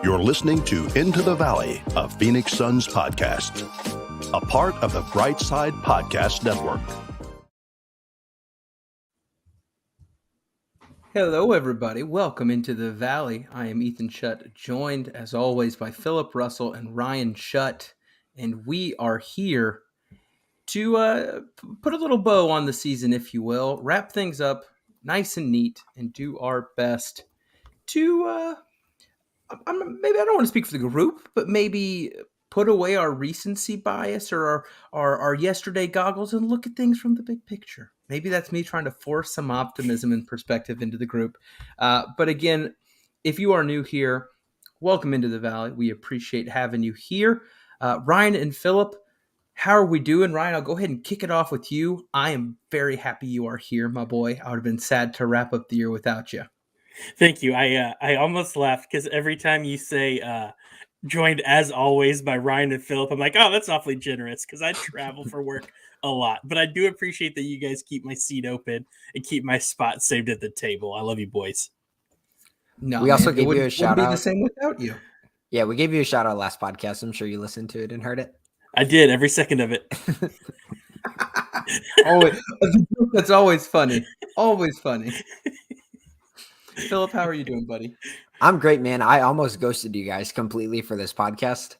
You're listening to Into the Valley, a Phoenix Suns podcast, a part of the Brightside Podcast Network. Hello, everybody. Welcome into the Valley. I am Ethan Shutt, joined as always by Philip Russell and Ryan Shutt, and we are here to put a little bow on the season, if you will, wrap things up nice and neat, and do our best to maybe I don't want to speak for the group, but maybe put away our recency bias or our yesterday goggles and look at things from the big picture. Maybe that's me trying to force some optimism and perspective into the group. But again, if you are new here, welcome into the Valley. We appreciate having you here. Ryan and Philip, how are we doing? Ryan, I'll go ahead and kick it off with you. I am very happy you are here, my boy. I would have been sad to wrap up the year without you. Thank you. I almost laughed because every time you say joined as always by Ryan and Philip, I'm like, oh, that's awfully generous because I travel for work a lot. But I do appreciate that you guys keep my seat open and keep my spot saved at the table. I love you, boys. No, we also gave you a shout out. Be the same without you. Yeah, we gave you a shout out last podcast. I'm sure you listened to it and heard it. I did, every second of it. Always, that's always funny. Always funny. Philip, how are you doing, buddy? I'm great, man. I almost ghosted you guys completely for this podcast.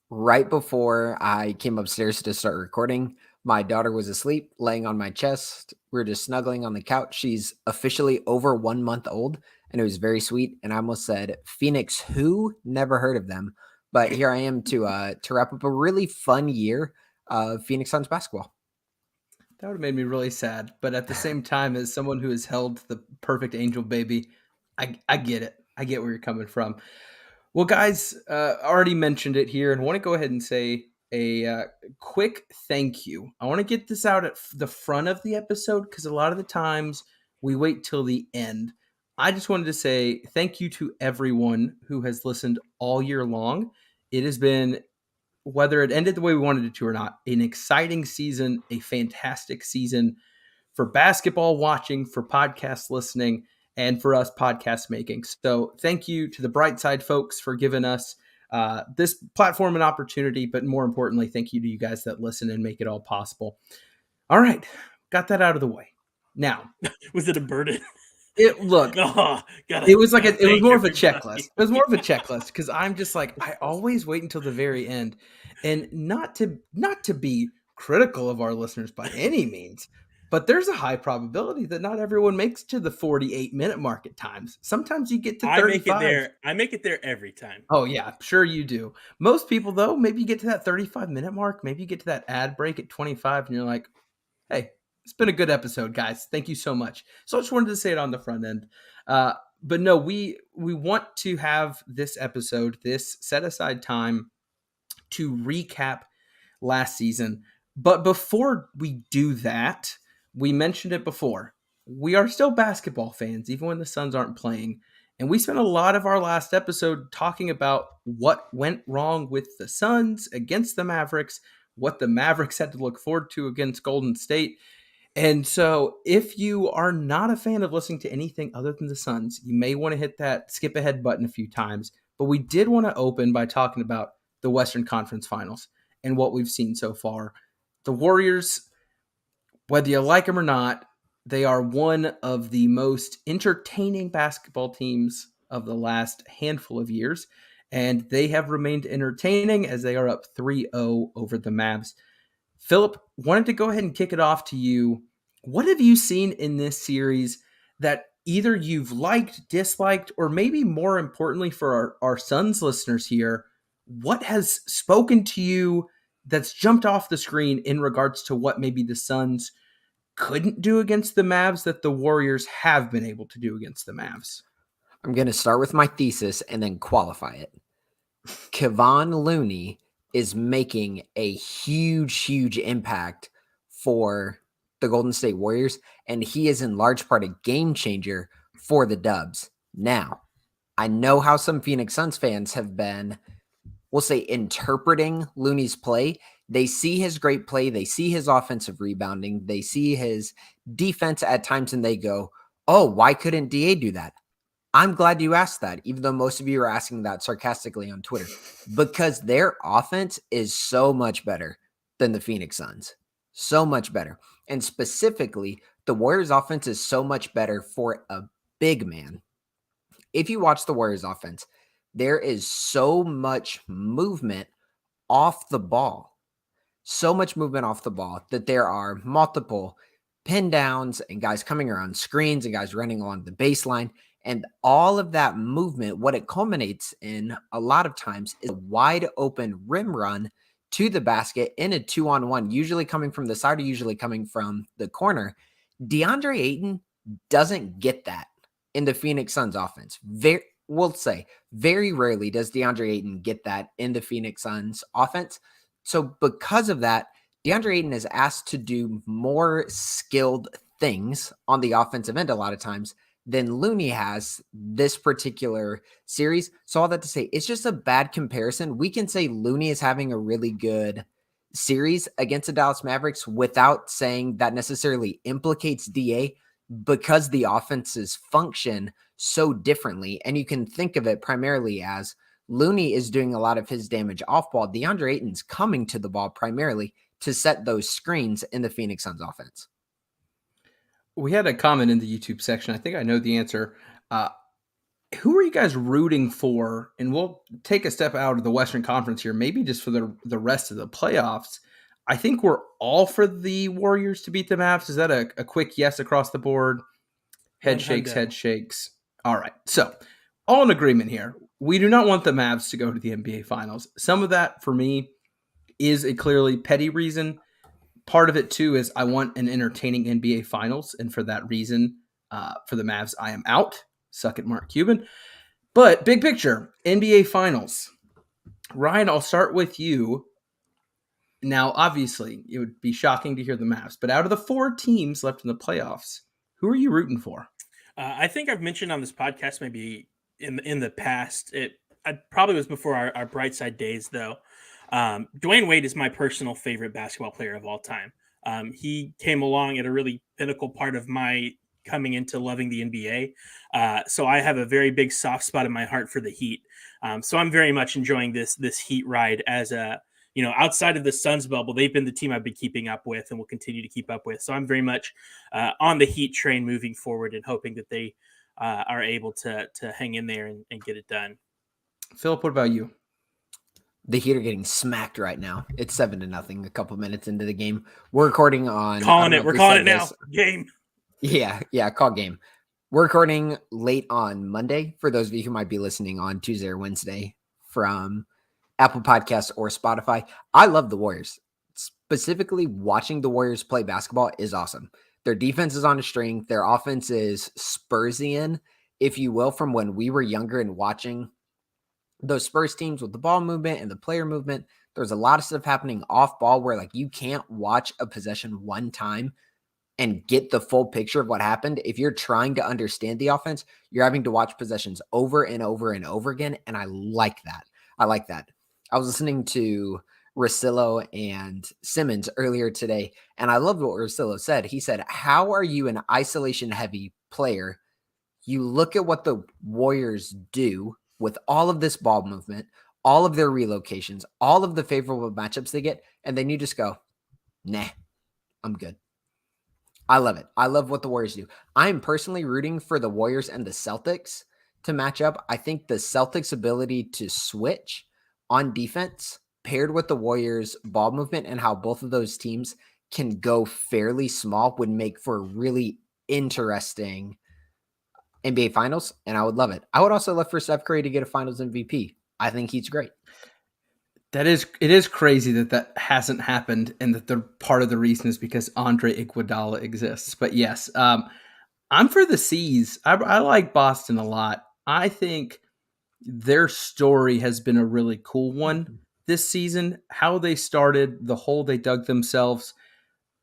Right before I came upstairs to start recording, my daughter was asleep, laying on my chest. We were just snuggling on the couch. She's officially over 1 month old, and it was very sweet. And I almost said, Phoenix who? Never heard of them. But here I am to wrap up a really fun year of Phoenix Suns basketball. That would have made me really sad. But at the same time, as someone who has held the perfect angel baby, I get it. I get where you're coming from. Well, guys, already mentioned it here, and want to go ahead and say a quick thank you. I want to get this out at the front of the episode because a lot of the times we wait till the end. I just wanted to say thank you to everyone who has listened all year long. It has been, whether it ended the way we wanted it to or not, an exciting season, a fantastic season for basketball watching, for podcast listening, and for us podcast making. So thank you to the Brightside folks for giving us this platform and opportunity, but more importantly, thank you to you guys that listen and make it all possible. All right, got that out of the way. Now, was it a burden? It was like it was more of a checklist. It was more of a checklist because I'm just like, I always wait until the very end, and not to be critical of our listeners by any means, but there's a high probability that not everyone makes to the 48-minute mark at times. Sometimes you get to 35. I make it there every time. Oh yeah, sure you do. Most people though, maybe you get to that 35-minute mark, maybe you get to that ad break at 25, and you're like, hey. It's been a good episode, guys. Thank you so much. So I just wanted to say it on the front end. But no, we want to have this episode, this set aside time to recap last season. But before we do that, we mentioned it before. We are still basketball fans, even when the Suns aren't playing. And we spent a lot of our last episode talking about what went wrong with the Suns against the Mavericks, what the Mavericks had to look forward to against Golden State. And so if you are not a fan of listening to anything other than the Suns, you may want to hit that skip ahead button a few times. But we did want to open by talking about the Western Conference Finals and what we've seen so far. The Warriors, whether you like them or not, They are one of the most entertaining basketball teams of the last handful of years, and they have remained entertaining as they are up 3-0 over the Mavs. Philip, wanted to go ahead and kick it off to you. What have you seen in this series that either you've liked, disliked, or maybe more importantly for our Suns listeners here, what has spoken to you that's jumped off the screen in regards to what maybe the Suns couldn't do against the Mavs that the Warriors have been able to do against the Mavs? I'm going to start with my thesis and then qualify it. Kevon Looney is making a huge impact for the Golden State Warriors, and he is in large part a game changer for the Dubs. Now, I know how some Phoenix Suns fans have been, we'll say, interpreting Looney's play. They see his great play. They see his offensive rebounding. They see his defense at times, and they go, oh, why couldn't DA do that? I'm glad you asked that, even though most of you are asking that sarcastically on Twitter, because their offense is so much better than the Phoenix Suns. So much better. And specifically, the Warriors offense is so much better for a big man. If you watch the Warriors offense, there is so much movement off the ball. So much movement off the ball that there are multiple pin downs and guys coming around screens and guys running along the baseline. And all of that movement, what it culminates in a lot of times is a wide open rim run to the basket in a 2-on-1, usually coming from the side or usually coming from the corner. DeAndre Ayton doesn't get that in the Phoenix Suns offense. Very rarely does DeAndre Ayton get that in the Phoenix Suns offense. So because of that, DeAndre Ayton is asked to do more skilled things on the offensive end a lot of times than Looney has this particular series. So all that to say, it's just a bad comparison. We can say Looney is having a really good series against the Dallas Mavericks without saying that necessarily implicates DA, because the offenses function so differently. And you can think of it primarily as Looney is doing a lot of his damage off ball. DeAndre Ayton's coming to the ball primarily to set those screens in the Phoenix Suns offense. We had a comment in the YouTube section. I think I know the answer. Who are you guys rooting for? And we'll take a step out of the Western Conference here, maybe just for the rest of the playoffs. I think we're all for the Warriors to beat the Mavs. Is that a quick yes across the board? Head shakes. All right. So all in agreement here. We do not want the Mavs to go to the NBA Finals. Some of that, for me, is a clearly petty reason. Part of it, too, is I want an entertaining NBA Finals. And for that reason, for the Mavs, I am out. Suck it, Mark Cuban. But big picture, NBA Finals. Ryan, I'll start with you. Now, obviously, it would be shocking to hear the Mavs. But out of the 4 teams left in the playoffs, who are you rooting for? I think I've mentioned on this podcast maybe in the past. I probably was before our Brightside days, though. Dwayne Wade is my personal favorite basketball player of all time. He came along at a really pinnacle part of my coming into loving the NBA. So I have a very big soft spot in my heart for the Heat. So I'm very much enjoying this Heat ride as outside of the Suns bubble, they've been the team I've been keeping up with and will continue to keep up with. So I'm very much on the Heat train moving forward and hoping that they are able to hang in there and get it done. Philip, what about you? The Heat are getting smacked right now. It's 7-0 a couple minutes into the game. We're recording on... We're calling it now. Game. Yeah, call game. We're recording late on Monday, for those of you who might be listening on Tuesday or Wednesday from Apple Podcasts or Spotify. I love the Warriors. Specifically, watching the Warriors play basketball is awesome. Their defense is on a string. Their offense is Spursian, if you will, from when we were younger and watching those Spurs teams with the ball movement and the player movement. There's a lot of stuff happening off ball where you can't watch a possession one time and get the full picture of what happened. If you're trying to understand the offense, you're having to watch possessions over and over and over again. And I like that. I was listening to Russillo and Simmons earlier today, and I loved what Russillo said. He said, how are you an isolation-heavy player? You look at what the Warriors do with all of this ball movement, all of their relocations, all of the favorable matchups they get, and then you just go, nah, I'm good. I love it. I love what the Warriors do. I am personally rooting for the Warriors and the Celtics to match up. I think the Celtics' ability to switch on defense paired with the Warriors' ball movement and how both of those teams can go fairly small would make for a really interesting NBA Finals, and I would love it. I would also love for Steph Curry to get a Finals MVP. I think he's great. It is crazy that hasn't happened, and that the part of the reason is because Andre Iguodala exists. But yes, I'm for the C's. I like Boston a lot. I think their story has been a really cool one this season. How they started, the hole they dug themselves,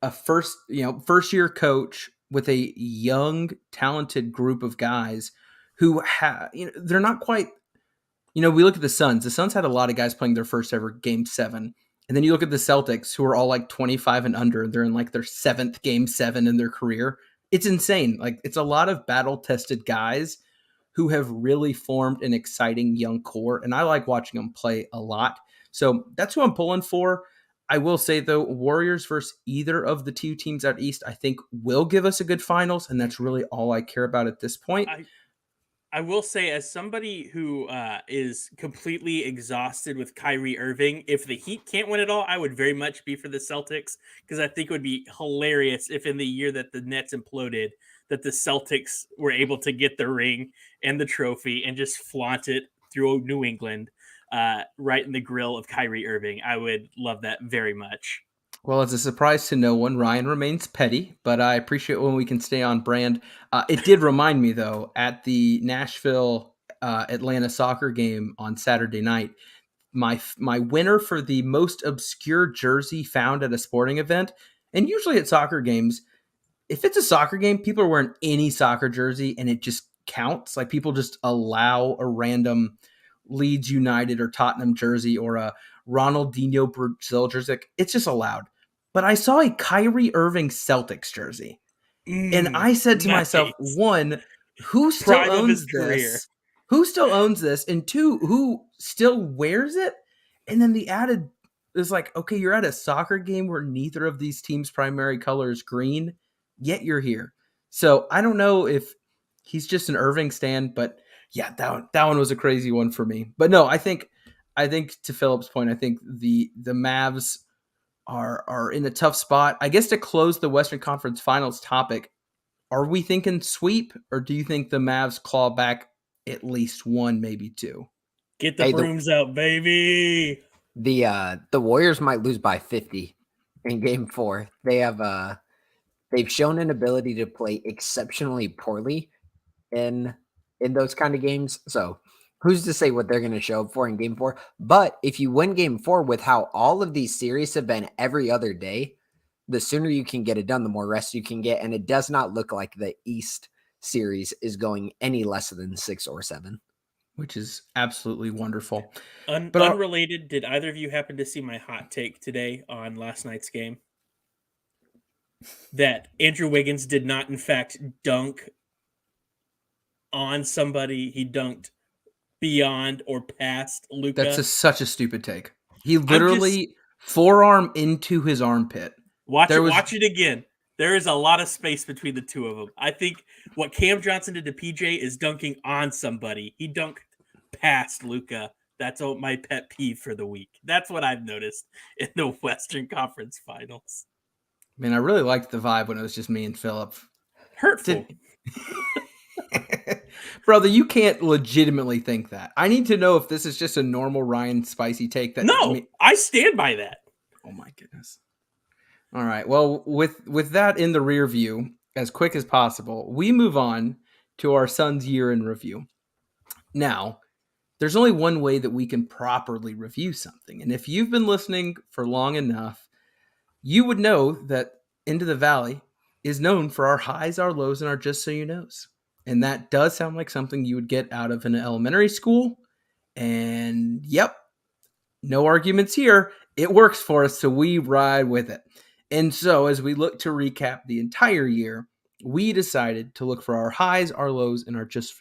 a first year coach with a young, talented group of guys who they're not quite. We look at the Suns. The Suns had a lot of guys playing their first ever Game 7. And then you look at the Celtics, who are all like 25 and under. They're in like their 7th Game 7 in their career. It's insane. Like, it's a lot of battle-tested guys who have really formed an exciting young core. And I like watching them play a lot. So that's who I'm pulling for. I will say, though, Warriors versus either of the two teams out East, I think will give us a good finals. And that's really all I care about at this point. I will say, as somebody who is completely exhausted with Kyrie Irving, if the Heat can't win it all, I would very much be for the Celtics, because I think it would be hilarious if in the year that the Nets imploded, that the Celtics were able to get the ring and the trophy and just flaunt it through New England, right in the grill of Kyrie Irving. I would love that very much. Well, as a surprise to no one, Ryan remains petty, but I appreciate when we can stay on brand. It did remind me, though, at the Nashville Atlanta soccer game on Saturday night, my winner for the most obscure jersey found at a sporting event, and usually at soccer games, if it's a soccer game, people are wearing any soccer jersey, and it just counts. Like, people just allow a random Leeds United or Tottenham jersey or a Ronaldinho Brazil jersey. It's just allowed. But I saw a Kyrie Irving Celtics jersey. And I said to myself, one, who still owns this? Who still owns this? And two, who still wears it? And then the added is like, okay, you're at a soccer game where neither of these teams' primary color is green, yet you're here. So I don't know if he's just an Irving stan, but yeah, that one was a crazy one for me. But no, I think to Philip's point, I think the Mavs are in a tough spot. I guess to close the Western Conference Finals topic, are we thinking sweep, or do you think the Mavs claw back at least one, maybe two? Get the brooms out, baby. The Warriors might lose by 50 in Game 4. They've shown an ability to play exceptionally poorly in those kind of games. So who's to say what they're going to show up for in Game 4? But if you win Game 4 with how all of these series have been every other day, the sooner you can get it done, the more rest you can get. And it does not look like the East series is going any less than 6 or 7. Which is absolutely wonderful. But unrelated, did either of you happen to see my hot take today on last night's game? That Andrew Wiggins did not, in fact, dunk on somebody. He dunked beyond or past Luka. That's such a stupid take. He literally forearm into his armpit. Watch it again. There is a lot of space between the two of them. I think what Cam Johnson did to PJ is dunking on somebody. He dunked past Luka. That's my pet peeve for the week. That's what I've noticed in the Western Conference Finals. Man, I really liked the vibe when it was just me and Philip. Hurtful. Brother, you can't legitimately think that. I need to know if this is just a normal Ryan spicy take. I stand by that. Oh my goodness. All right. Well, with that in the rear view, as quick as possible, we move on to our Suns year in review. Now, there's only one way that we can properly review something. And if you've been listening for long enough, you would know that Into the Valley is known for our highs, our lows, and our just so you knows. And that does sound like something you would get out of an elementary school. And yep, no arguments here. It works for us, so we ride with it. And so as we look to recap the entire year, we decided to look for our highs, our lows, and our just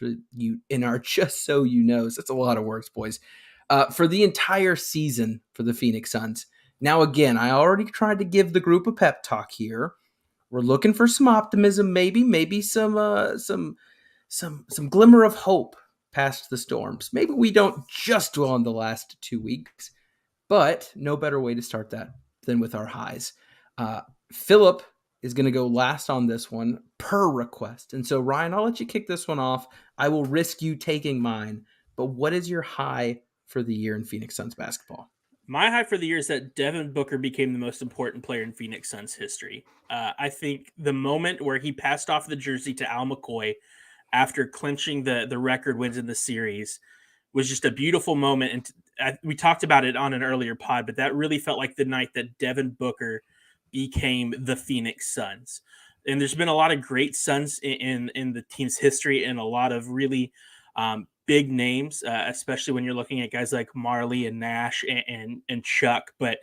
so you knows. That's a lot of words, boys. For the entire season for the Phoenix Suns. Now, again, I already tried to give the group a pep talk here. We're looking for some optimism, maybe some glimmer of hope past the storms. Maybe we don't just dwell on the last 2 weeks, but no better way to start that than with our highs. Philip is going to go last on this one per request. And so, Ryan, I'll let you kick this one off. I will risk you taking mine. But what is your high for the year in Phoenix Suns basketball? My high for the year is that Devin Booker became the most important player in Phoenix Suns history. I think the moment where he passed off the jersey to Al McCoy after clinching the record wins in the series was just a beautiful moment. And we talked about it on an earlier pod, but that really felt like the night that Devin Booker became the Phoenix Suns. And there's been a lot of great Suns in the team's history and a lot of really big names, especially when you're looking at guys like Marley and Nash and Chuck. But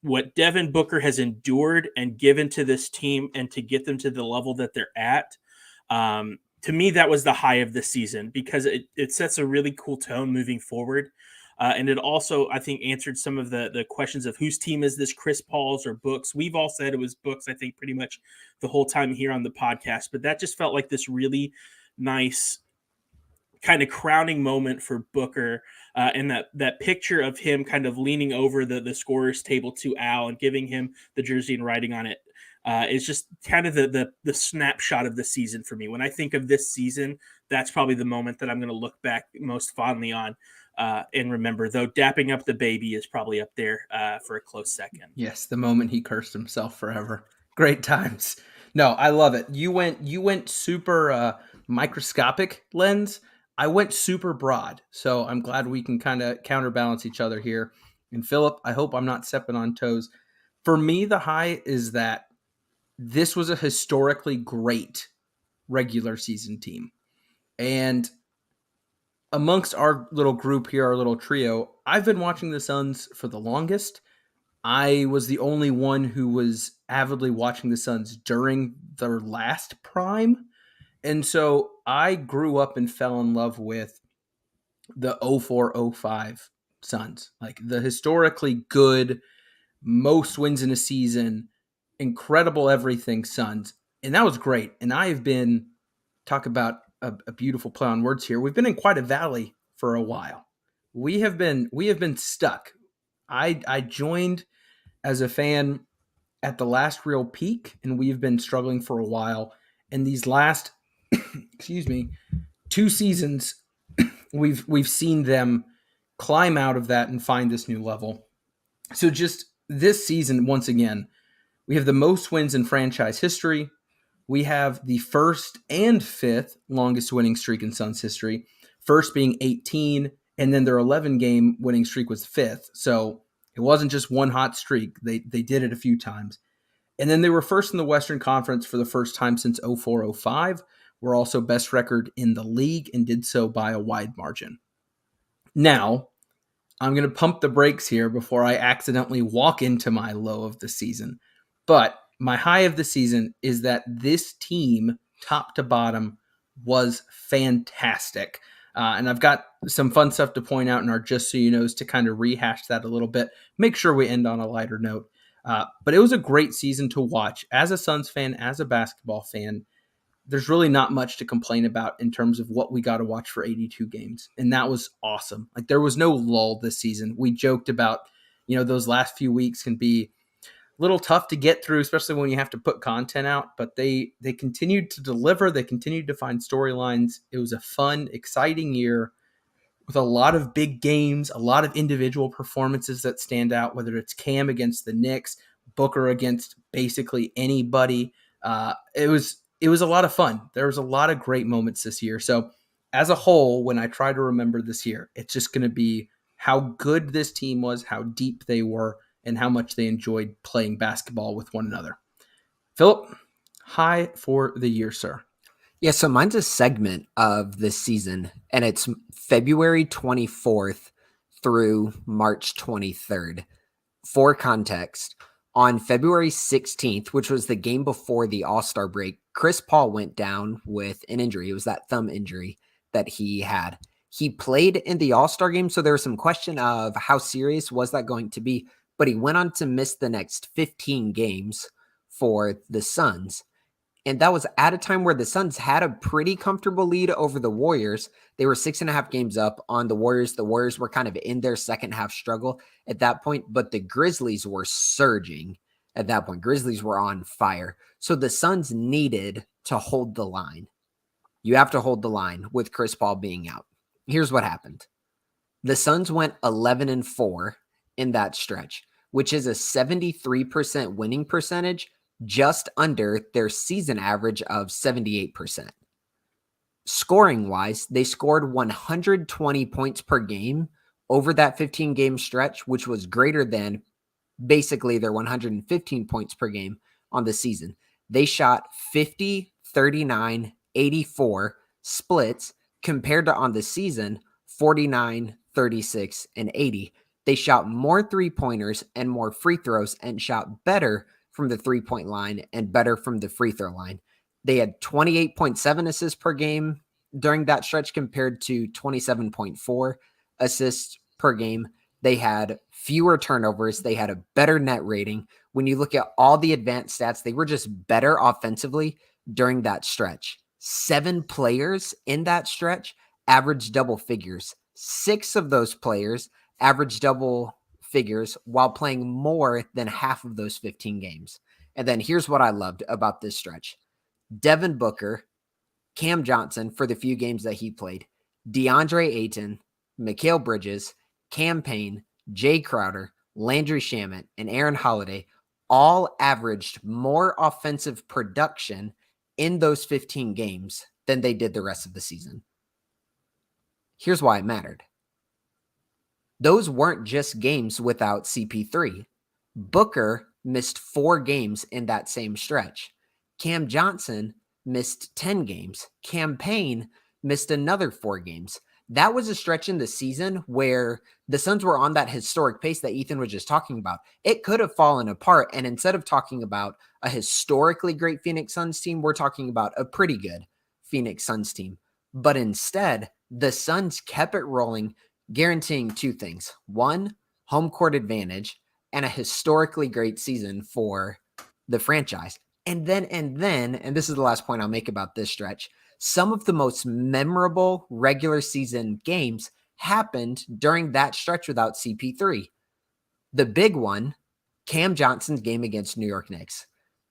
what Devin Booker has endured and given to this team and to get them to the level that they're at, to me, that was the high of the season because it sets a really cool tone moving forward. And it also, I think, answered some of the questions of whose team is this, Chris Paul's or Book's. We've all said it was Book's, I think, pretty much the whole time here on the podcast. But that just felt like this really nice kind of crowning moment for Booker, and that picture of him kind of leaning over the scorer's table to Al and giving him the jersey and writing on it is just kind of the snapshot of the season for me. When I think of this season, that's probably the moment that I'm going to look back most fondly on and remember, though dapping up the baby is probably up there for a close second. Yes, the moment he cursed himself forever. Great times. No, I love it. You went super microscopic lens. I went super broad. So I'm glad we can kind of counterbalance each other here. And Philip, I hope I'm not stepping on toes. For me, the high is that this was a historically great regular season team. And amongst our little group here, our little trio, I've been watching the Suns for the longest. I was the only one who was avidly watching the Suns during their last prime. And so I grew up and fell in love with the 04-05 Suns, like the historically good, most wins in a season, incredible everything Suns. And that was great. And I have been, talk about a beautiful play on words here, we've been in quite a valley for a while. We have been stuck. I joined as a fan at the last real peak, and we've been struggling for a while. And these last, excuse me, 2 seasons, we've seen them climb out of that and find this new level. So just this season, once again, we have the most wins in franchise history. We have the first and fifth longest winning streak in Suns history. First being 18, and then their 11-game winning streak was fifth. So it wasn't just one hot streak. They did it a few times. And then they were first in the Western Conference for the first time since 04-05. We're also best record in the league and did so by a wide margin. Now, I'm going to pump the brakes here before I accidentally walk into my low of the season. But my high of the season is that this team, top to bottom, was fantastic. And I've got some fun stuff to point out in our Just So You Knows to kind of rehash that a little bit. Make sure we end on a lighter note. But it was a great season to watch. As a Suns fan, as a basketball fan, there's really not much to complain about in terms of what we got to watch for 82 games. And that was awesome. Like, there was no lull this season. We joked about, those last few weeks can be a little tough to get through, especially when you have to put content out, but they continued to deliver. They continued to find storylines. It was a fun, exciting year with a lot of big games, a lot of individual performances that stand out, whether it's Cam against the Knicks, Booker against basically anybody. It was a lot of fun. There was a lot of great moments this year. So as a whole, when I try to remember this year, it's just going to be how good this team was, how deep they were, and how much they enjoyed playing basketball with one another. Philip, high for the year, sir. Yeah, so mine's a segment of this season, and it's February 24th through March 23rd. For context, on February 16th, which was the game before the All-Star break, Chris Paul went down with an injury. It was that thumb injury that he had. He played in the All-Star game, so there was some question of how serious was that going to be, but he went on to miss the next 15 games for the Suns. And that was at a time where the Suns had a pretty comfortable lead over the Warriors. They were 6.5 games up on the Warriors. The Warriors were kind of in their second half struggle at that point, but the Grizzlies were surging at that point. Grizzlies were on fire. So the Suns needed to hold the line. You have to hold the line with Chris Paul being out. Here's what happened. The Suns went 11-4 in that stretch, which is a 73% winning percentage, just under their season average of 78%. Scoring-wise, they scored 120 points per game over that 15-game stretch, which was greater than basically their 115 points per game on the season. They shot 50, 39, 84 splits compared to on the season 49, 36, and 80. They shot more three-pointers and more free throws and shot better from the three-point line and better from the free throw line. They had 28.7 assists per game during that stretch compared to 27.4 assists per game. They had fewer turnovers. They had a better net rating. When you look at all the advanced stats, they were just better offensively during that stretch. 7 players in that stretch averaged double figures. 6 of those players averaged double figures while playing more than half of those 15 games. And then here's what I loved about this stretch. Devin Booker, Cam Johnson for the few games that he played, DeAndre Ayton, Mikal Bridges, Cam Payne, Jay Crowder, Landry Shamet, and Aaron Holiday all averaged more offensive production in those 15 games than they did the rest of the season. Here's why it mattered. Those weren't just games without CP3. Booker missed 4 games in that same stretch. Cam Johnson missed 10 games. Cam Payne missed another 4 games. That was a stretch in the season where the Suns were on that historic pace that Ethan was just talking about. It could have fallen apart. And instead of talking about a historically great Phoenix Suns team, we're talking about a pretty good Phoenix Suns team. But instead, the Suns kept it rolling, guaranteeing 2 things. 1, home court advantage, and a historically great season for the franchise. And then, and this is the last point I'll make about this stretch, some of the most memorable regular season games happened during that stretch without CP3. The big one, Cam Johnson's game against New York Knicks.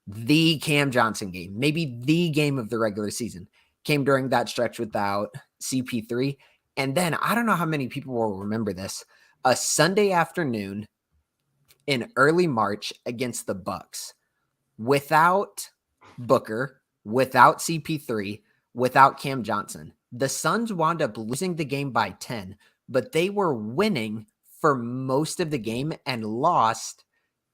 The Cam Johnson game, maybe the game of the regular season, came during that stretch without CP3. And then, I don't know how many people will remember this, a Sunday afternoon in early March against the Bucks, without Booker, without CP3, without Cam Johnson. The Suns wound up losing the game by 10, but they were winning for most of the game and lost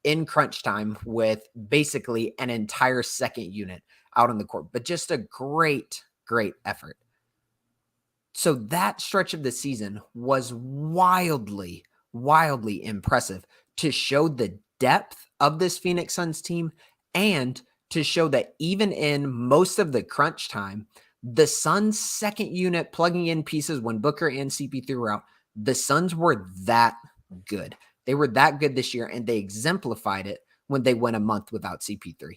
in crunch time with basically an entire second unit out on the court. But just a great, great effort. So that stretch of the season was wildly, wildly impressive to show the depth of this Phoenix Suns team and to show that even in most of the crunch time, the Suns' second unit plugging in pieces when Booker and CP3 were out, the Suns were that good. They were that good this year, and they exemplified it when they went a month without CP3.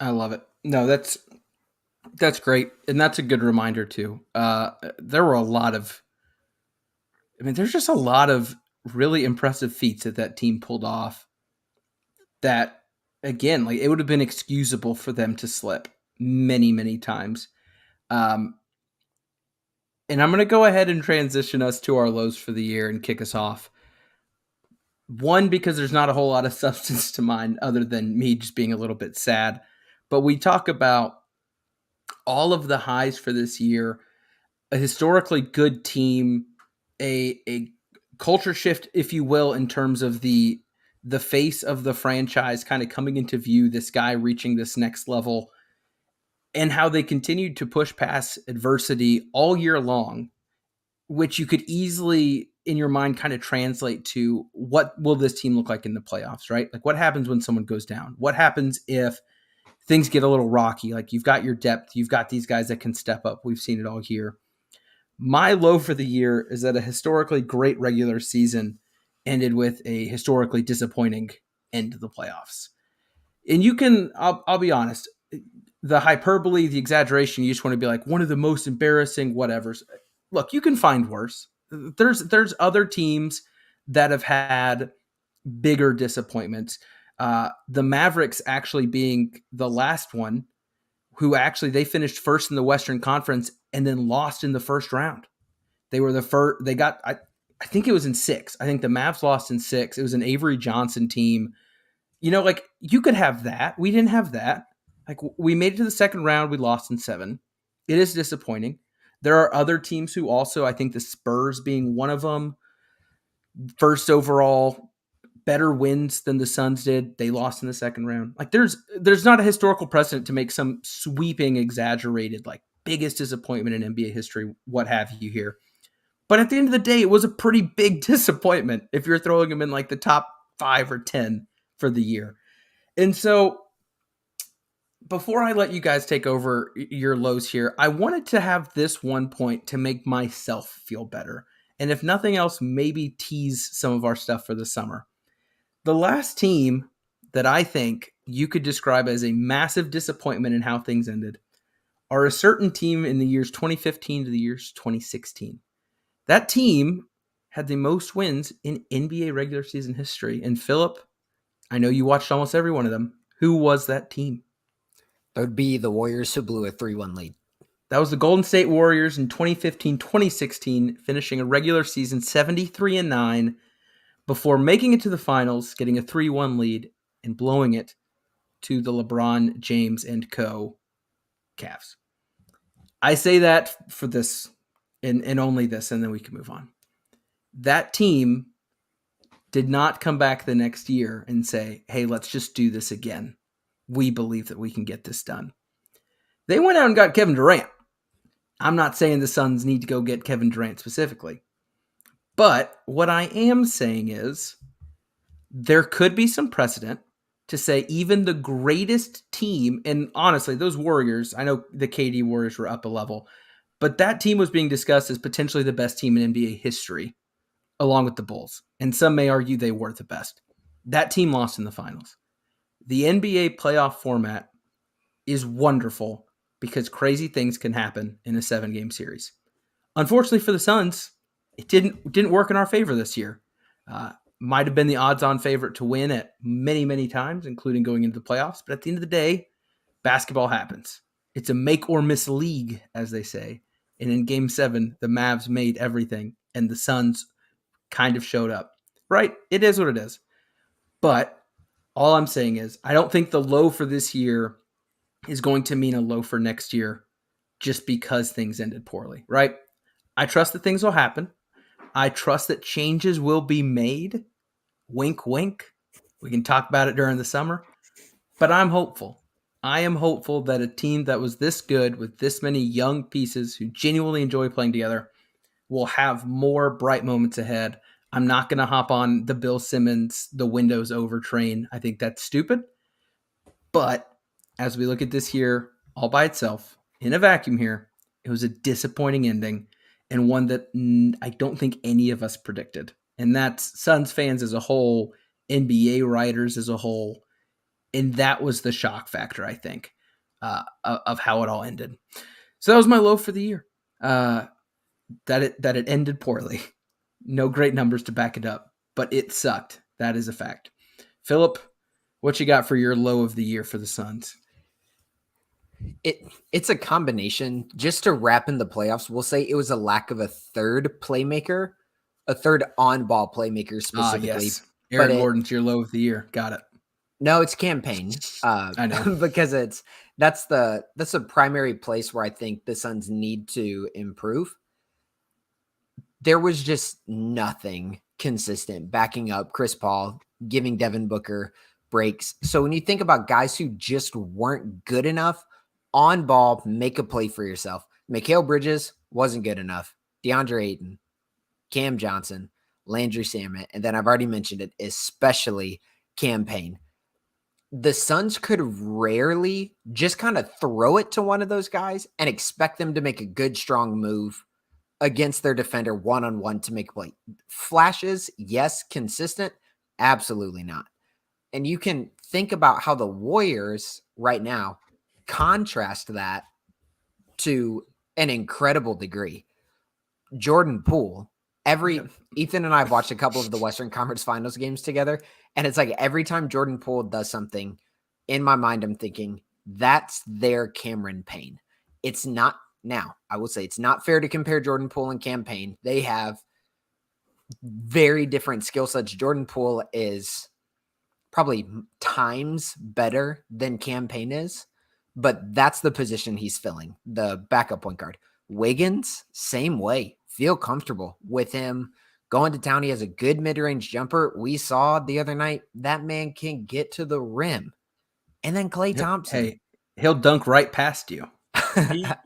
I love it. No, that's great. And that's a good reminder too. There were there's just a lot of really impressive feats that team pulled off that, again, like it would have been excusable for them to slip many, many times. And I'm going to go ahead and transition us to our lows for the year and kick us off. One, because there's not a whole lot of substance to mine other than me just being a little bit sad. But we talk about all of the highs for this year, a historically good team, a culture shift, if you will, in terms of the face of the franchise kind of coming into view, this guy reaching this next level, and how they continued to push past adversity all year long, which you could easily in your mind kind of translate to what will this team look like in the playoffs, right? Like what happens when someone goes down? What happens if things get a little rocky? Like you've got your depth, you've got these guys that can step up. We've seen it all year. My low for the year is that a historically great regular season ended with a historically disappointing end to the playoffs. And you can, I'll be honest, the hyperbole, the exaggeration, you just want to be like one of the most embarrassing whatevers. Look, you can find worse. There's other teams that have had bigger disappointments. The Mavericks actually being the last one, who actually they finished first in the Western Conference and then lost in the first round. They were the first. They got. I think it was in 6. I think the Mavs lost in 6. It was an Avery Johnson team. Like you could have that. We didn't have that. Like we made it to the second round. We lost in 7. It is disappointing. There are other teams who also, I think the Spurs being one of them, first overall, better wins than the Suns did. They lost in the second round. Like there's not a historical precedent to make some sweeping, exaggerated, like biggest disappointment in NBA history, what have you here. But at the end of the day, it was a pretty big disappointment if you're throwing them in like the top 5 or 10 for the year. And so before I let you guys take over your lows here, I wanted to have this one point to make myself feel better. And if nothing else, maybe tease some of our stuff for the summer. The last team that I think you could describe as a massive disappointment in how things ended are a certain team in the years 2015 to the years 2016. That team had the most wins in NBA regular season history. And Philip, I know you watched almost every one of them. Who was that team? That would be the Warriors, who blew a 3-1 lead. That was the Golden State Warriors in 2015-2016, finishing a regular season 73-9 before making it to the finals, getting a 3-1 lead, and blowing it to the LeBron James and co. Cavs. I say that for this and only this, and then we can move on. That team did not come back the next year and say, hey, let's just do this again. We believe that we can get this done. They went out and got Kevin Durant. I'm not saying the Suns need to go get Kevin Durant specifically. But what I am saying is there could be some precedent to say even the greatest team, and honestly, those Warriors, I know the KD Warriors were up a level, but that team was being discussed as potentially the best team in NBA history, along with the Bulls. And some may argue they were the best. That team lost in the finals. The NBA playoff format is wonderful because crazy things can happen in a 7-game series. Unfortunately for the Suns, it didn't work in our favor this year. Might have been the odds-on favorite to win at many, many times, including going into the playoffs. But at the end of the day, basketball happens. It's a make-or-miss league, as they say. And in Game 7, the Mavs made everything, and the Suns kind of showed up. Right? It is what it is. But all I'm saying is I don't think the low for this year is going to mean a low for next year just because things ended poorly, right? I trust that things will happen. I trust that changes will be made. Wink, wink. We can talk about it during the summer. But I'm hopeful. I am hopeful that a team that was this good with this many young pieces who genuinely enjoy playing together will have more bright moments ahead. I'm not going to hop on the Bill Simmons, the Windows over train. I think that's stupid. But as we look at this year all by itself, in a vacuum here, it was a disappointing ending and one that I don't think any of us predicted. And that's Suns fans as a whole, NBA writers as a whole. And that was the shock factor, I think, of how it all ended. So that was my low for the year, that it ended poorly. No great numbers to back it up, but it sucked. That is a fact. Philip, what you got for your low of the year for the Suns? It's a combination. Just to wrap in the playoffs, we'll say it was a lack of a third playmaker, a third on-ball playmaker specifically. Yes. Aaron Gordon's your low of the year. Got it. No, it's campaign. I know. Because that's the primary place where I think the Suns need to improve. There was just nothing consistent backing up Chris Paul, giving Devin Booker breaks. So when you think about guys who just weren't good enough on ball, make a play for yourself. Mikal Bridges wasn't good enough. DeAndre Ayton, Cam Johnson, Landry Shamet, and then I've already mentioned it, especially Cam Payne. The Suns could rarely just kind of throw it to one of those guys and expect them to make a good, strong move against their defender one-on-one to make a play. Flashes, yes. Consistent, absolutely not. And you can think about how the Warriors right now contrast that to an incredible degree. Jordan Poole, Ethan and I have watched a couple of the Western Conference Finals games together, and it's like every time Jordan Poole does something, in my mind, I'm thinking that's their Cameron Payne. It's not now. I will say it's not fair to compare Jordan Poole and Cam Payne. They have very different skill sets. Jordan Poole is probably times better than Cam Payne is, but that's the position he's filling, the backup point guard. Wiggins, same way. Feel comfortable with him going to town. He has a good mid-range jumper. We saw the other night that man can get to the rim. And then Klay Thompson. Hey, he'll dunk right past you.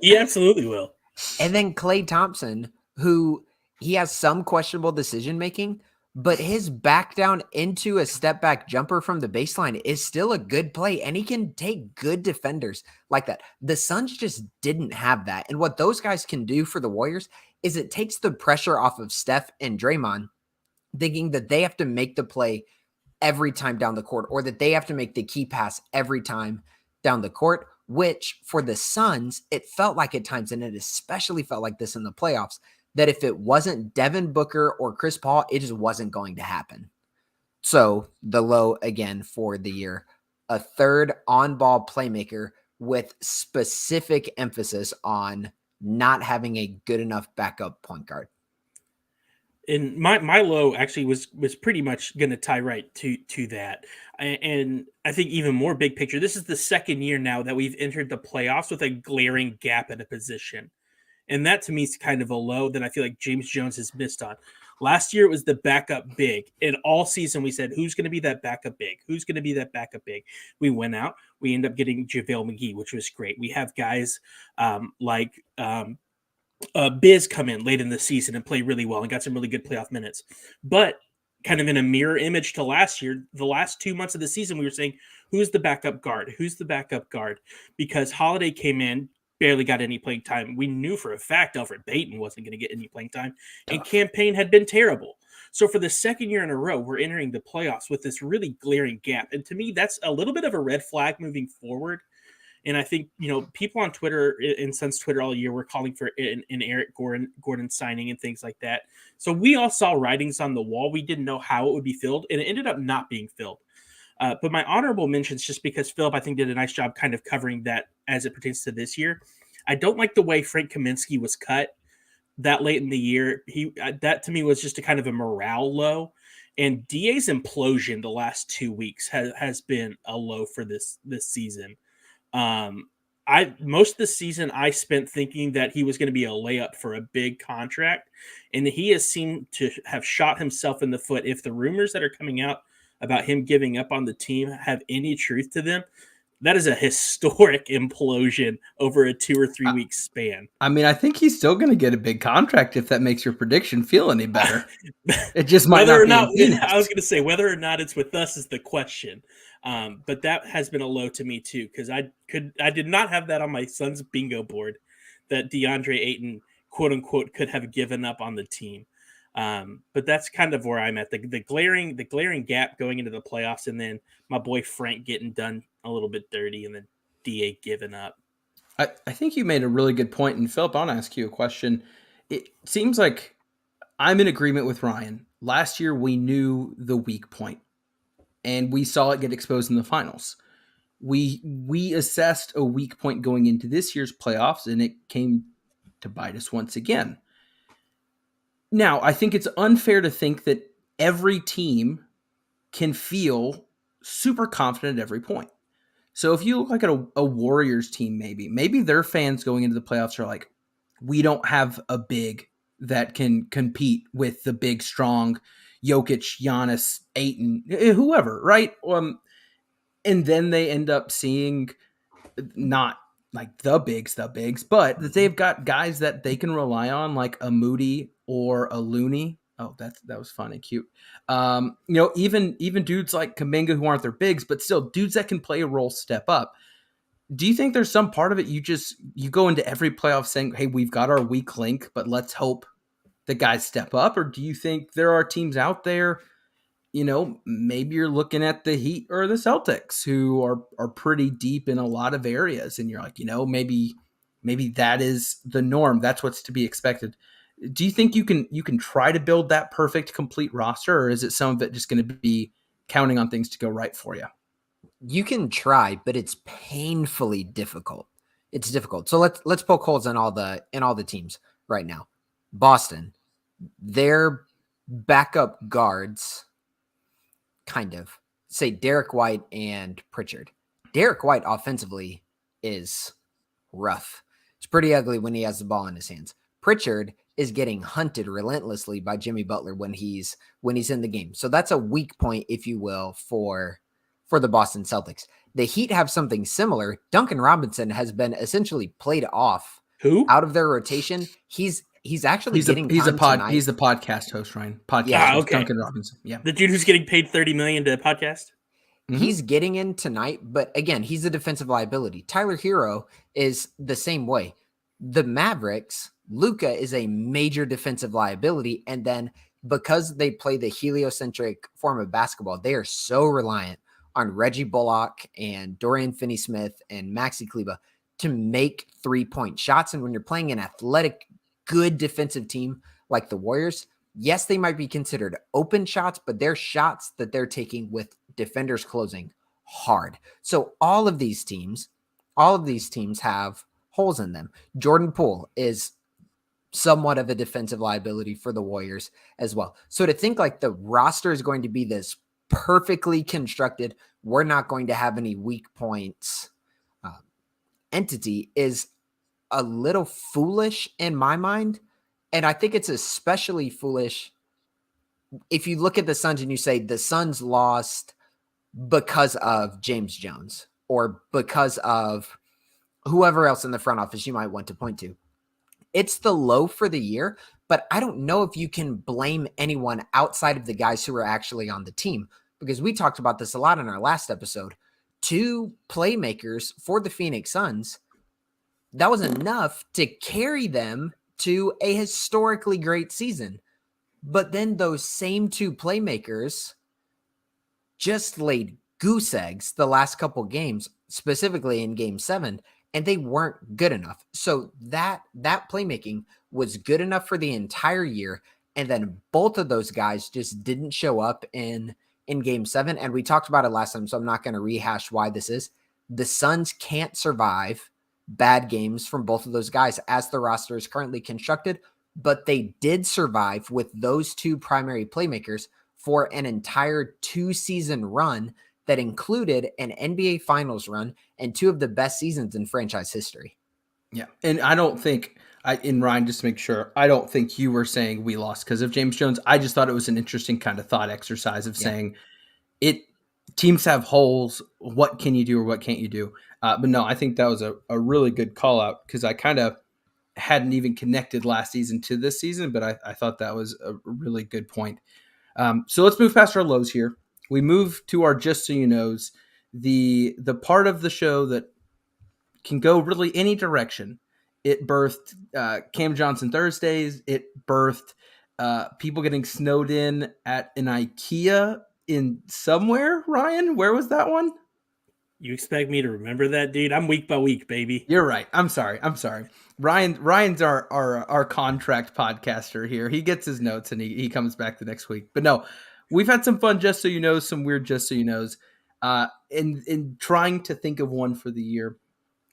He absolutely will. And then Klay Thompson, who he has some questionable decision making, but his back down into a step back jumper from the baseline is still a good play, and he can take good defenders like that. The Suns just didn't have that. And what those guys can do for the Warriors is it takes the pressure off of Steph and Draymond, thinking that they have to make the play every time down the court, or that they have to make the key pass every time down the court, which for the Suns, it felt like at times, and it especially felt like this in the playoffs, that if it wasn't Devin Booker or Chris Paul, it just wasn't going to happen. So the low again for the year, a third on-ball playmaker with specific emphasis on not having a good enough backup point guard. And my low actually was pretty much going to tie right to that. And I think even more big picture, this is the second year now that we've entered the playoffs with a glaring gap at a position. And that to me is kind of a low that I feel like James Jones has missed on. Last year it was the backup big. And all season we said, who's going to be that backup big? Who's going to be that backup big? We went out. We ended up getting JaVale McGee, which was great. We have guys like Biz come in late in the season and play really well and got some really good playoff minutes. But kind of in a mirror image to last year, the last 2 months of the season, we were saying, who's the backup guard? Who's the backup guard? Because Holiday came in, barely got any playing time. We knew for a fact Alfred Payton wasn't going to get any playing time, and Cam Payne had been terrible. So for the second year in a row, we're entering the playoffs with this really glaring gap. And to me, that's a little bit of a red flag moving forward. And I think, people on Twitter and Suns Twitter all year were calling for an Eric Gordon signing and things like that. So we all saw writings on the wall. We didn't know how it would be filled, and it ended up not being filled. But my honorable mentions, just because Philip, I think, did a nice job kind of covering that as it pertains to this year. I don't like the way Frank Kaminsky was cut that late in the year. That to me was just a kind of a morale low. And DA's implosion the last 2 weeks has been a low for this season. Most of the season I spent thinking that he was going to be a layup for a big contract, and he has seemed to have shot himself in the foot. If the rumors that are coming out about him giving up on the team have any truth to them, that is a historic implosion over a 2 or 3 week span. I mean, I think he's still going to get a big contract if that makes your prediction feel any better. It just might whether not or be not. I was going to say whether or not it's with us is the question. But that has been a low to me too, because I did not have that on my son's bingo board that DeAndre Ayton, quote unquote, could have given up on the team. But that's kind of where I'm at. The glaring gap going into the playoffs, and then my boy Frank getting done a little bit dirty, and then DA giving up. I think you made a really good point. And Philip, I want to ask you a question. It seems like I'm in agreement with Ryan. Last year, we knew the weak point, and we saw it get exposed in the finals. We assessed a weak point going into this year's playoffs, and it came to bite us once again. Now, I think it's unfair to think that every team can feel super confident at every point. So if you look like at a Warriors team, maybe their fans going into the playoffs are like, we don't have a big that can compete with the big, strong Jokic, Giannis, Ayton, whoever, right? And then they end up seeing not like the bigs, but that they've got guys that they can rely on, like a Moody or a Looney. Oh, that was fun and cute. Even dudes like Kuminga who aren't their bigs, but still dudes that can play a role, step up. Do you think there's some part of it you go into every playoff saying, hey, we've got our weak link, but let's hope the guys step up? Or do you think there are teams out there, maybe you're looking at the Heat or the Celtics, who are pretty deep in a lot of areas, and you're like, maybe that is the norm. That's what's to be expected. Do you think you can try to build that perfect, complete roster, or is it some of it just going to be counting on things to go right for you? You can try, but it's painfully difficult. It's difficult. So let's poke holes in all the teams right now. Boston, their backup guards, kind of say Derek White and Pritchard. Derek White offensively is rough. It's pretty ugly when he has the ball in his hands. Pritchard is getting hunted relentlessly by Jimmy Butler when he's in the game. So that's a weak point, if you will, for the Boston Celtics. The Heat have something similar. Duncan Robinson has been essentially played off out of their rotation. He's actually getting he's the podcast host, Ryan. Podcast Yeah. host, Okay. Duncan Robinson. Yeah. The dude who's getting paid $30 million to podcast. Mm-hmm. He's getting in tonight, but again, he's a defensive liability. Tyler Hero is the same way. The Mavericks, Luka is a major defensive liability, and then because they play the heliocentric form of basketball, they are so reliant on Reggie Bullock and Dorian Finney-Smith and Maxi Kleber to make 3-point shots. And when you're playing an athletic, good defensive team like the Warriors, yes, they might be considered open shots, but they're shots that they're taking with defenders closing hard. So all of these teams have holes in them. Jordan Poole is somewhat of a defensive liability for the Warriors as well. So to think like the roster is going to be this perfectly constructed, we're not going to have any weak points entity is a little foolish in my mind. And I think it's especially foolish if you look at the Suns and you say the Suns lost because of James Jones or because of whoever else in the front office you might want to point to. It's the low for the year, but I don't know if you can blame anyone outside of the guys who are actually on the team, because we talked about this a lot in our last episode. 2 playmakers for the Phoenix Suns, that was enough to carry them to a historically great season. But then those same 2 playmakers just laid goose eggs the last couple games, specifically in game 7, and they weren't good enough. So that playmaking was good enough for the entire year, and then both of those guys just didn't show up in game 7. And we talked about it last time, so I'm not going to rehash why this is. The Suns can't survive bad games from both of those guys as the roster is currently constructed, but they did survive with those 2 primary playmakers for an entire 2-season run that included an NBA Finals run and 2 of the best seasons in franchise history. Yeah, and I don't think, Ryan, just to make sure, I don't think you were saying we lost because of James Jones. I just thought it was an interesting kind of thought exercise of saying teams have holes. What can you do or what can't you do? But no, I think that was a really good call out because I kind of hadn't even connected last season to this season, but I thought that was a really good point. So let's move past our lows here. We move to our Just So You Knows, the part of the show that can go really any direction. It birthed Cam Johnson Thursdays. It birthed people getting snowed in at an IKEA in somewhere. Ryan, where was that one? You expect me to remember that, dude? I'm week by week, baby. You're right. I'm sorry. Ryan's our contract podcaster here. He gets his notes and he comes back the next week. But no, we've had some fun Just So You Know, some weird Just So You Knows. In trying to think of one for the year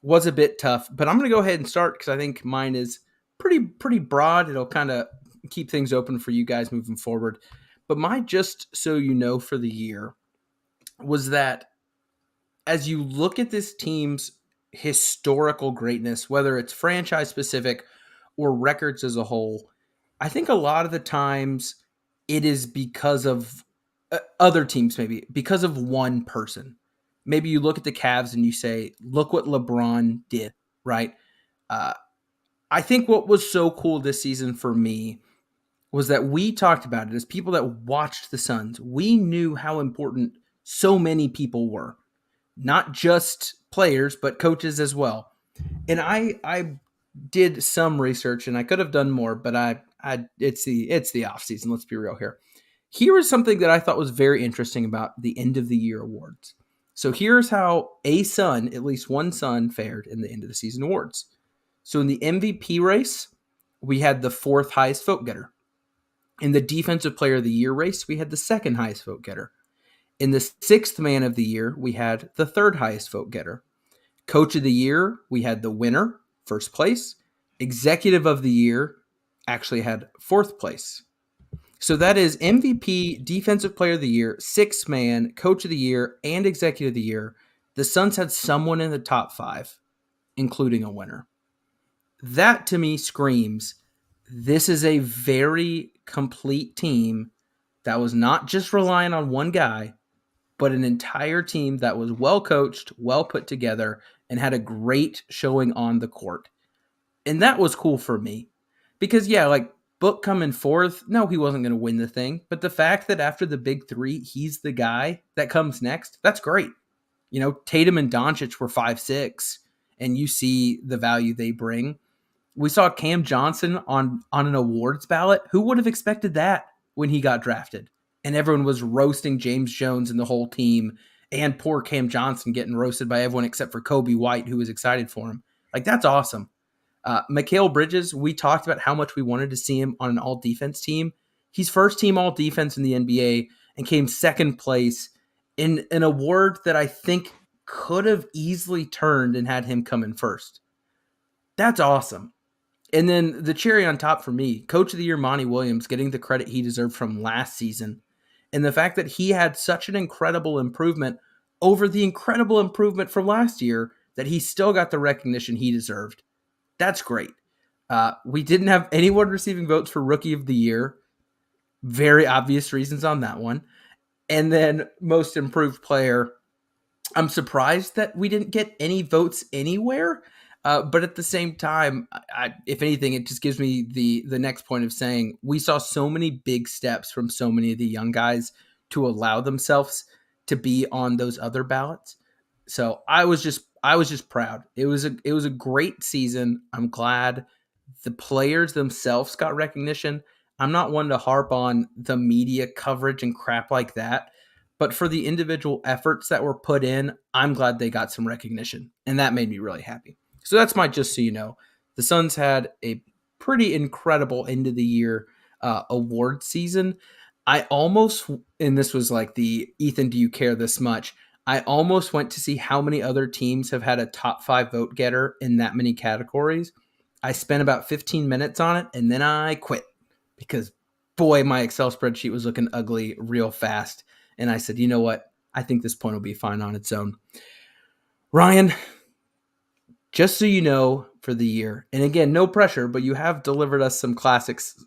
was a bit tough, but I'm going to go ahead and start because I think mine is pretty broad. It'll kind of keep things open for you guys moving forward. But my Just So You Know for the year was that as you look at this team's historical greatness, whether it's franchise specific or records as a whole, I think a lot of the times it is because of other teams, maybe because of one person. Maybe you look at the Cavs and you say, look what LeBron did, right? I think what was so cool this season for me was that we talked about it as people that watched the Suns. We knew how important so many people were. Not just players, but coaches as well. And I did some research, and I could have done more, but it's the off season. Let's be real here. Here is something that I thought was very interesting about the end of the year awards. So here's how a Sun, at least one Sun, fared in the end of the season awards. So in the MVP race, we had the 4th highest vote getter. In the Defensive Player of the Year race, we had the 2nd highest vote getter. In the 6th Man of the Year, we had the 3rd highest vote getter. Coach of the Year, we had the winner, 1st place. Executive of the Year actually had 4th place. So that is MVP, Defensive Player of the Year, 6th Man, Coach of the Year, and Executive of the Year. The Suns had someone in the top 5, including a winner. That to me screams, this is a very complete team that was not just relying on one guy, but an entire team that was well coached, well put together, and had a great showing on the court. And that was cool for me. Because, yeah, like Book coming 4th, no, he wasn't going to win the thing. But the fact that after the big 3, he's the guy that comes next, that's great. You know, Tatum and Doncic were 5'6", and you see the value they bring. We saw Cam Johnson on an awards ballot. Who would have expected that when he got drafted? And everyone was roasting James Jones and the whole team, and poor Cam Johnson getting roasted by everyone except for Kobe White, who was excited for him. Like, that's awesome. Mikal Bridges, we talked about how much we wanted to see him on an all-defense team. He's first team all-defense in the NBA and came 2nd place in an award that I think could have easily turned and had him come in first. That's awesome. And then the cherry on top for me, Coach of the Year Monty Williams getting the credit he deserved from last season. And the fact that he had such an incredible improvement over the incredible improvement from last year that he still got the recognition he deserved. That's great. We didn't have anyone receiving votes for Rookie of the Year. Very obvious reasons on that one. And then Most Improved Player. I'm surprised that we didn't get any votes anywhere. But at the same time, if anything, it just gives me the next point of saying we saw so many big steps from so many of the young guys to allow themselves to be on those other ballots. So I was just proud. It was a great season. I'm glad the players themselves got recognition. I'm not one to harp on the media coverage and crap like that. But for the individual efforts that were put in, I'm glad they got some recognition. And that made me really happy. So that's my just so you know. The Suns had a pretty incredible end of the year award season. I almost, and this was like the Ethan, do you care this much? I almost went to see how many other teams have had a top 5 vote getter in that many categories. I spent about 15 minutes on it and then I quit because, boy, my Excel spreadsheet was looking ugly real fast. And I said, you know what? I think this point will be fine on its own. Ryan, just so you know, for the year, and again, no pressure, but you have delivered us some classics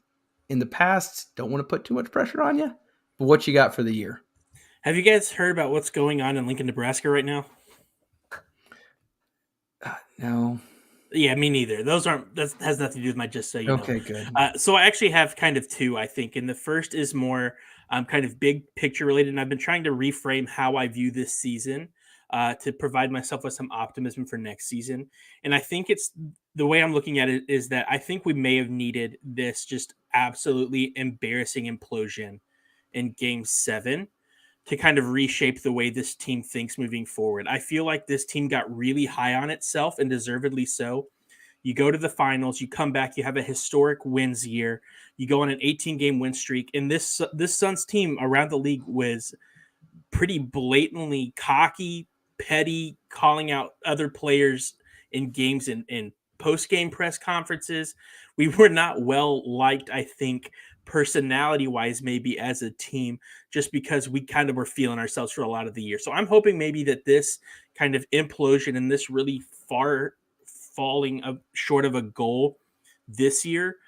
in the past. Don't want to put too much pressure on you, but what you got for the year? Have you guys heard about what's going on in Lincoln, Nebraska right now? No. Yeah, me neither. That has nothing to do with my just so you know. Okay, good. So I actually have kind of 2, I think. And the first is more kind of big picture related. And I've been trying to reframe how I view this season to provide myself with some optimism for next season. And I think it's the way I'm looking at it is that I think we may have needed this just absolutely embarrassing implosion in Game 7 to kind of reshape the way this team thinks moving forward. I feel like this team got really high on itself and deservedly so. You go to the finals, you come back, you have a historic wins year, you go on an 18-game win streak, and this Suns team around the league was pretty blatantly cocky, petty, calling out other players in games and post-game press conferences. We were not well liked, I think, personality-wise, maybe as a team, just because we kind of were feeling ourselves for a lot of the year. So I'm hoping maybe that this kind of implosion and this really far falling short of a goal this year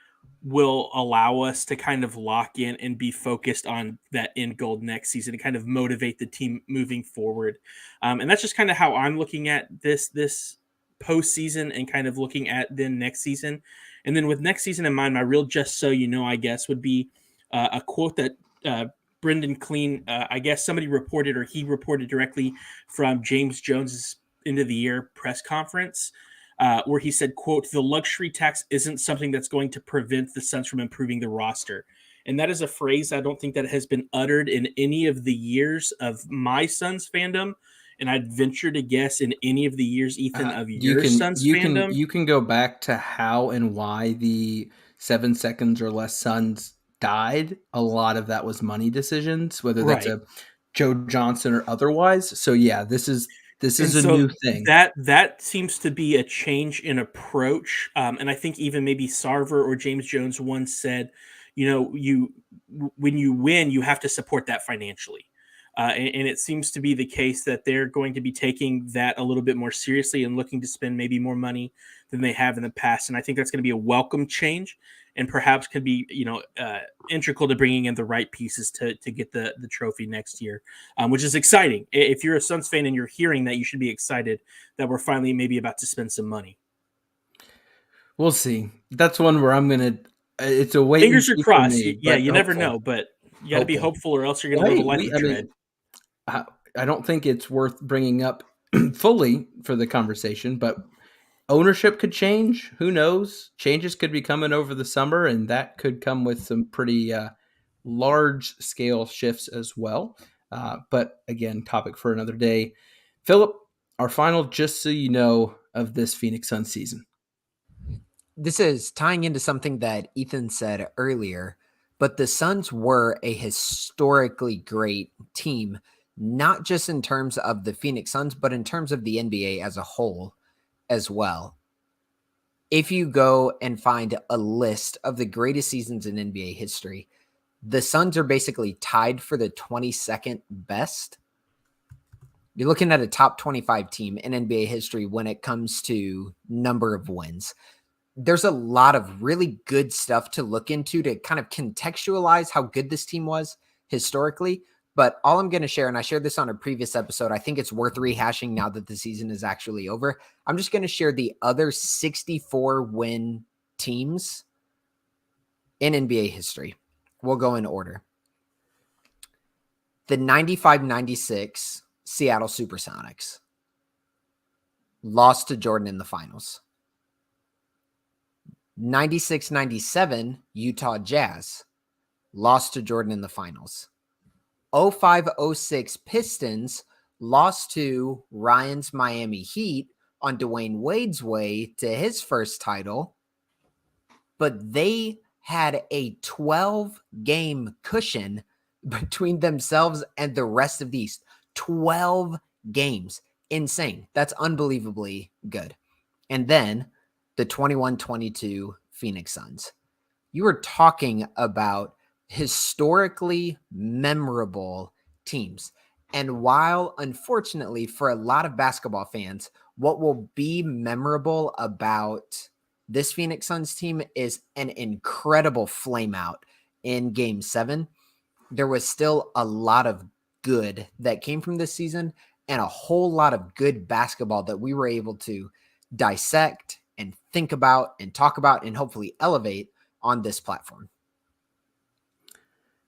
will allow us to kind of lock in and be focused on that end goal next season and kind of motivate the team moving forward. And that's just kind of how I'm looking at this postseason and kind of looking at then next season. And then with next season in mind, my real just so you know, I guess, would be a quote that Brendan Clean, I guess somebody reported, or he reported directly from James Jones's end of the year press conference. where he said, quote, "The luxury tax isn't something that's going to prevent the Suns from improving the roster." And that is a phrase I don't think that has been uttered in any of the years of my Suns fandom. And I'd venture to guess in any of the years, Ethan, of your Suns fandom. You can go back to how and why the 7 seconds or less Suns died. A lot of that was money decisions, whether that's Right. a Joe Johnson or otherwise. So yeah, this is And a so new thing. that seems to be a change in approach. And I think even maybe Sarver or James Jones once said, when you win, you have to support that financially. And it seems to be the case that they're going to be taking that a little bit more seriously and looking to spend maybe more money than they have in the past. And I think that's going to be a welcome change, and perhaps could be integral to bringing in the right pieces to get the trophy next year, which is exciting. If you're a Suns fan and you're hearing that, you should be excited that we're finally maybe about to spend some money. We'll see. That's one where I'm gonna. It's a wait Fingers and are see for crossed. me. Yeah, but you never hopeful. know, but you got to be hopeful, or else you're going to Well, live a life of dread. I don't think it's worth bringing up fully for the conversation, but ownership could change. Who knows? Changes could be coming over the summer, and that could come with some pretty large scale shifts as well. But again, topic for another day. Philip, our final, just so you know, of this Phoenix Suns season. This is tying into something that Ethan said earlier, but the Suns were a historically great team, not just in terms of the Phoenix Suns, but in terms of the NBA as a whole as well. If you go and find a list of the greatest seasons in NBA history, the Suns are basically tied for the 22nd best. You're looking at a top 25 team in NBA history when it comes to number of wins. There's a lot of really good stuff to look into to kind of contextualize how good this team was historically. But all I'm going to share, and I shared this on a previous episode, I think it's worth rehashing now that the season is actually over. I'm just going to share the other 64 win teams in NBA history. We'll go in order. The 95-96 Seattle Supersonics lost to Jordan in the finals. 96-97 Utah Jazz lost to Jordan in the finals. 05-06 Pistons lost to Ryan's Miami Heat on Dwayne Wade's way to his first title, but they had a 12-game cushion between themselves and the rest of the East. 12 games. Insane. That's unbelievably good. And then the 21-22 Phoenix Suns. You were talking about historically memorable teams. And while, unfortunately, for a lot of basketball fans, what will be memorable about this Phoenix Suns team is an incredible flameout in Game 7. There was still a lot of good that came from this season and a whole lot of good basketball that we were able to dissect and think about and talk about and hopefully elevate on this platform.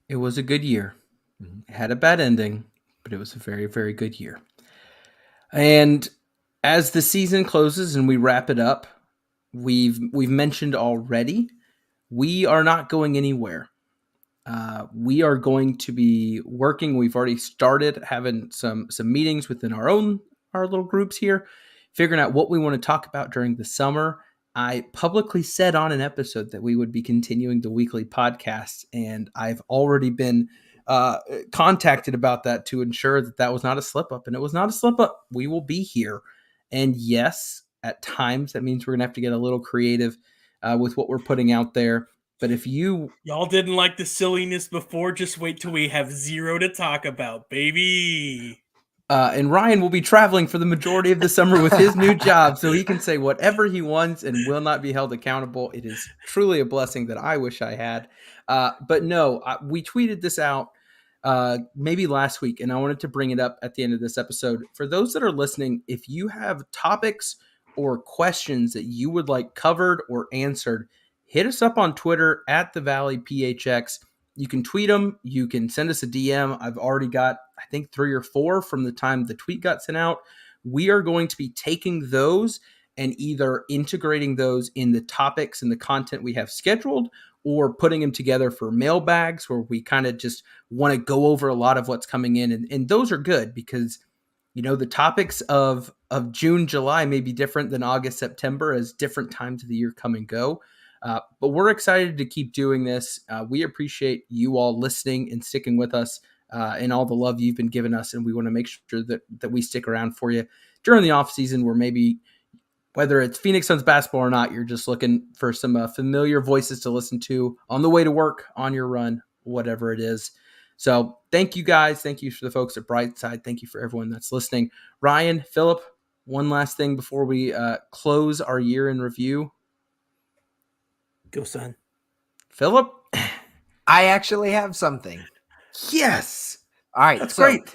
It was a good year. It had a bad ending, but it was a very, very good year. And as the season closes and we wrap it up, we've mentioned already, we are not going anywhere. We are going to be working. We've already started having some meetings within our little groups here, figuring out what we want to talk about during the summer. I publicly said on an episode that we would be continuing the weekly podcast, and I've already been contacted about that to ensure that was not a slip up, and it was not a slip up. We will be here. And yes, at times that means we're going to have to get a little creative with what we're putting out there. But if y'all didn't like the silliness before, just wait till we have zero to talk about, baby. And Ryan will be traveling for the majority of the summer with his new job, so he can say whatever he wants and will not be held accountable. It is truly a blessing that I wish I had. But no, we tweeted this out maybe last week, and I wanted to bring it up at the end of this episode. For those that are listening, if you have topics or questions that you would like covered or answered, hit us up on Twitter at the Valley PHX. You can tweet them. You can send us a DM. I've already got, I think, 3 or 4 from the time the tweet got sent out. We are going to be taking those and either integrating those in the topics and the content we have scheduled, or putting them together for mailbags where we kind of just want to go over a lot of what's coming in. And those are good because, the topics of June, July may be different than August, September, as different times of the year come and go. But we're excited to keep doing this. We appreciate you all listening and sticking with us and all the love you've been giving us. And we want to make sure that we stick around for you during the off season, where maybe whether it's Phoenix Suns basketball or not, you're just looking for some familiar voices to listen to on the way to work, on your run, whatever it is. So thank you guys. Thank you for the folks at Brightside. Thank you for everyone that's listening. Ryan, Philip, one last thing before we close our year in review. Go, son. Philip? I actually have something. Yes. All right. That's so great.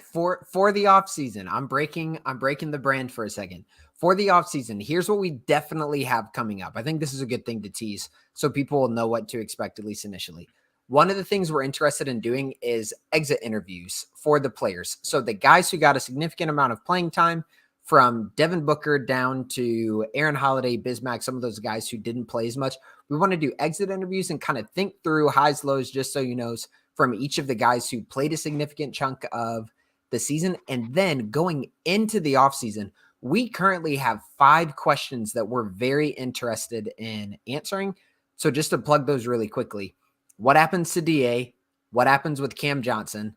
For the off season, I'm breaking the brand for a second. For the off season, here's what we definitely have coming up. I think this is a good thing to tease so people will know what to expect, at least initially. One of the things we're interested in doing is exit interviews for the players. So the guys who got a significant amount of playing time, from Devin Booker down to Aaron Holiday, Bismack, some of those guys who didn't play as much. We want to do exit interviews and kind of think through highs, lows, just so you know, from each of the guys who played a significant chunk of the season. And then going into the offseason, we currently have 5 questions that we're very interested in answering. So just to plug those really quickly, what happens to DA? What happens with Cam Johnson?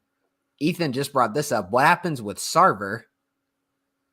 Ethan just brought this up. What happens with Sarver?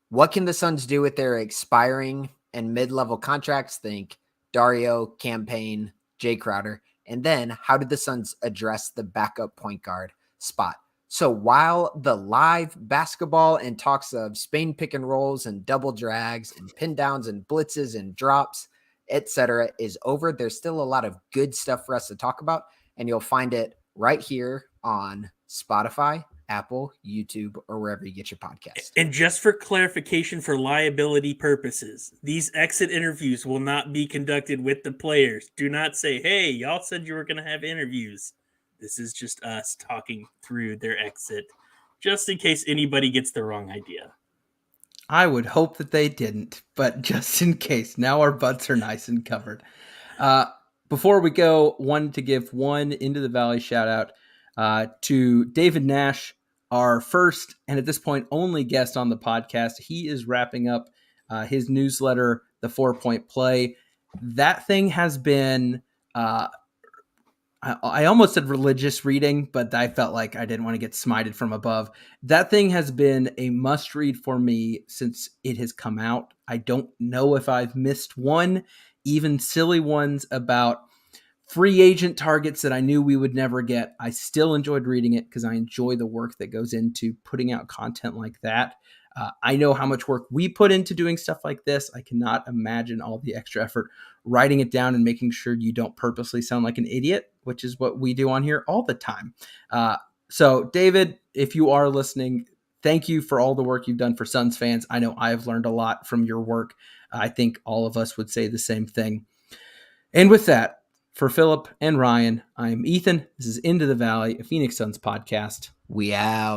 What can the Suns do with their expiring and mid-level contracts? Think Dario, Campaign, Jay Crowder. And then how did the Suns address the backup point guard spot? So while the live basketball and talks of Spain pick and rolls and double drags and pin downs and blitzes and drops, etc. is over, there's still a lot of good stuff for us to talk about. And you'll find it right here on Spotify, Apple, YouTube, or wherever you get your podcast. And just for clarification, for liability purposes, these exit interviews will not be conducted with the players. Do not say, hey, y'all said you were going to have interviews. This is just us talking through their exit, just in case anybody gets the wrong idea. I would hope that they didn't, but just in case, now our butts are nice and covered. Before we go, wanted to give one Into the Valley shout out to David Nash, our first and at this point only guest on the podcast. He is wrapping up his newsletter, The 4-Point Play. That thing has been, I almost said religious reading, but I felt like I didn't want to get smited from above. That thing has been a must read for me since it has come out. I don't know if I've missed one, even silly ones about free agent targets that I knew we would never get. I still enjoyed reading it because I enjoy the work that goes into putting out content like that. I know how much work we put into doing stuff like this. I cannot imagine all the extra effort writing it down and making sure you don't purposely sound like an idiot, which is what we do on here all the time. So David, if you are listening, thank you for all the work you've done for Suns fans. I know I've learned a lot from your work. I think all of us would say the same thing. And with that, for Philip and Ryan, I'm Ethan. This is Into the Valley, a Phoenix Suns podcast. We out.